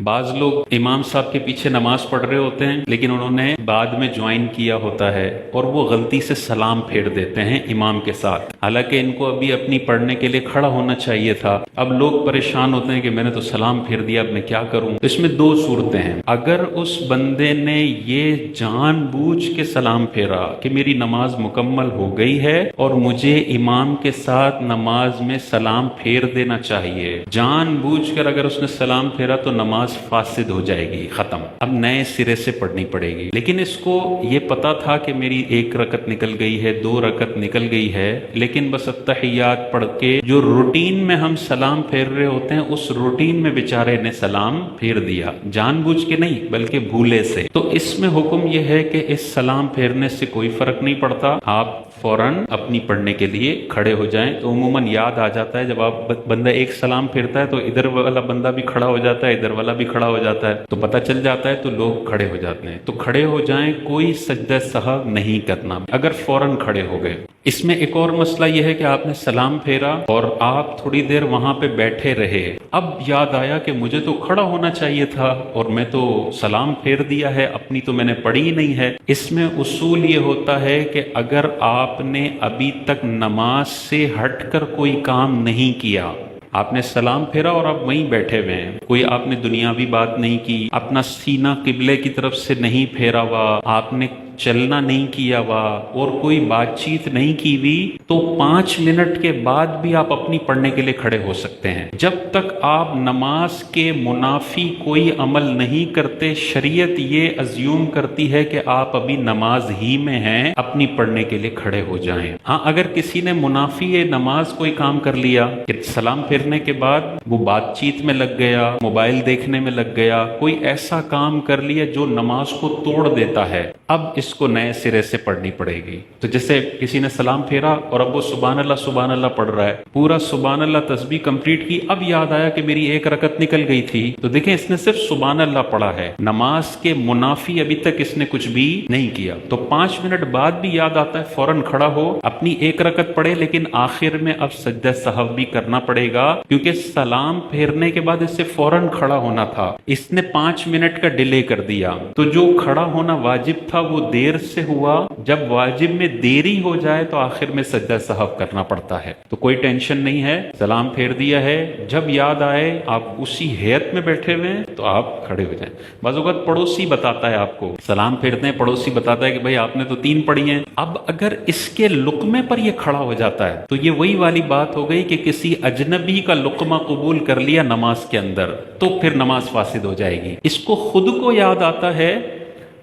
بعض لوگ امام صاحب کے پیچھے نماز پڑھ رہے ہوتے ہیں لیکن انہوں نے بعد میں جوائن کیا ہوتا ہے اور وہ غلطی سے سلام پھیر دیتے ہیں امام کے ساتھ، حالانکہ ان کو ابھی اپنی پڑھنے کے لیے کھڑا ہونا چاہیے تھا۔ اب لوگ پریشان ہوتے ہیں کہ میں نے تو سلام پھیر دیا، اب میں کیا کروں؟ اس میں دو صورتیں ہیں۔ اگر اس بندے نے یہ جان بوجھ کے سلام پھیرا کہ میری نماز مکمل ہو گئی ہے اور مجھے امام کے ساتھ نماز میں سلام پھیر دینا چاہیے، جان بوجھ کر اگر اس نے سلام پھیرا تو نماز فاسد ہو جائے گی، ختم، اب نئے سرے سے پڑھنی پڑے گی۔ لیکن اس کو یہ پتا تھا کہ میری ایک رکعت نکل گئی ہے، دو رکعت نکل گئی ہے، لیکن بس التحیات پڑھ کے جو روٹین میں ہم سلام پھیر رہے ہوتے ہیں اس روٹین میں بیچارے نے سلام پھیر دیا، جان بوجھ کے نہیں بلکہ بھولے سے۔ تو اس میں حکم یہ ہے کہ اس سلام پھیرنے سے کوئی فرق نہیں پڑتا، آپ فوراً اپنی پڑھنے کے لیے کھڑے ہو جائیں۔ تو عموماً یاد آ جاتا ہے جب آپ بندہ ایک سلام پھیرتا ہے تو ادھر والا بندہ بھی کھڑا ہو جاتا ہے، ادھر والا بھی کھڑا ہو جاتا ہے، تو پتہ چل جاتا ہے، تو لوگ کھڑے ہو جاتے ہیں۔ تو کھڑے ہو جائیں، کوئی سجدہ سہو نہیں کرنا اگر فوراً کھڑے ہو گئے۔ اس میں ایک اور مسئلہ یہ ہے کہ آپ نے سلام پھیرا اور آپ تھوڑی دیر وہاں پہ بیٹھے رہے، اب یاد آیا کہ مجھے تو کھڑا ہونا چاہیے تھا اور میں تو سلام پھیر دیا ہے، اپنی تو میں نے پڑھی ہی نہیں ہے۔ اس میں اصول یہ ہوتا ہے کہ اگر آپ نے ابھی تک نماز سے ہٹ کر کوئی کام نہیں کیا، آپ نے سلام پھیرا اور آپ وہیں بیٹھے ہوئے ہیں، کوئی آپ نے دنیاوی بات نہیں کی، اپنا سینہ قبلے کی طرف سے نہیں پھیرا ہوا، آپ نے چلنا نہیں کیا ہوا اور کوئی بات چیت نہیں کی ہوئی، تو 5 منٹ کے بعد بھی آپ اپنی پڑھنے کے لیے کھڑے ہو سکتے ہیں۔ جب تک آپ نماز کے منافی کوئی عمل نہیں کرتے، شریعت یہ ازیوم کرتی ہے کہ آپ ابھی نماز ہی میں ہیں، اپنی پڑھنے کے لیے کھڑے ہو جائیں۔ ہاں، اگر کسی نے منافی نماز کوئی کام کر لیا کہ سلام پھیرنے کے بعد وہ بات چیت میں لگ گیا، موبائل دیکھنے میں لگ گیا، کوئی ایسا کام کر لیا جو نماز کو توڑ دیتا ہے، اب اس کو نئے سرے سے پڑھنی پڑے گی۔ تو جیسے کسی نے سلام پھیرا اور اب وہ سبحان اللہ پڑھ رہا ہے، پورا سبحان اللہ تسبیح کمپلیٹ کی، اب یاد آیا کہ میری ایک رکعت نکل گئی تھی، تو دیکھیں اس نے صرف سبحان اللہ پڑھا ہے، نماز کے منافی ابھی تک اس نے کچھ بھی نہیں کیا۔ تو 5 منٹ بعد بھی یاد آتا ہے، فوراً کھڑا ہو، اپنی ایک رکعت پڑھے، لیکن آخر میں اب سجدہ سہو بھی کرنا پڑے گا، کیونکہ سلام پھیرنے کے بعد اس سے فوراً کھڑا ہونا تھا، اس نے 5 منٹ کا ڈیلے کر دیا، تو جو کھڑا ہونا واجب تھا وہ دیر سے ہوا۔ جب واجب میں دیری ہو جائے تو آخر میں سجدہ سہو کرنا پڑتا ہے۔ تو کوئی ٹینشن نہیں ہے، سلام پھیر دیا ہے، جب یاد آئے آپ اسی حیت میں بیٹھے ہوئے ہیں تو آپ کھڑے ہو جائیں۔ بعض اوقات پڑوسی بتاتا ہے آپ کو، سلام پھیرتے ہیں، پڑوسی بتاتا ہے کہ بھائی آپ نے تو 3 پڑھی ہیں۔ اب اگر اس کے لقمے پر یہ کھڑا ہو جاتا ہے تو یہ وہی والی بات ہو گئی کہ کسی اجنبی کا لقمہ قبول کر لیا نماز کے اندر، تو پھر نماز فاسد ہو جائے گی۔ اس کو خود کو یاد آتا ہے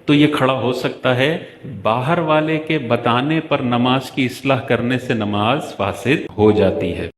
تو یہ کھڑا ہو سکتا ہے، باہر والے کے بتانے پر نماز کی اصلاح کرنے سے نماز فاسد ہو جاتی ہے۔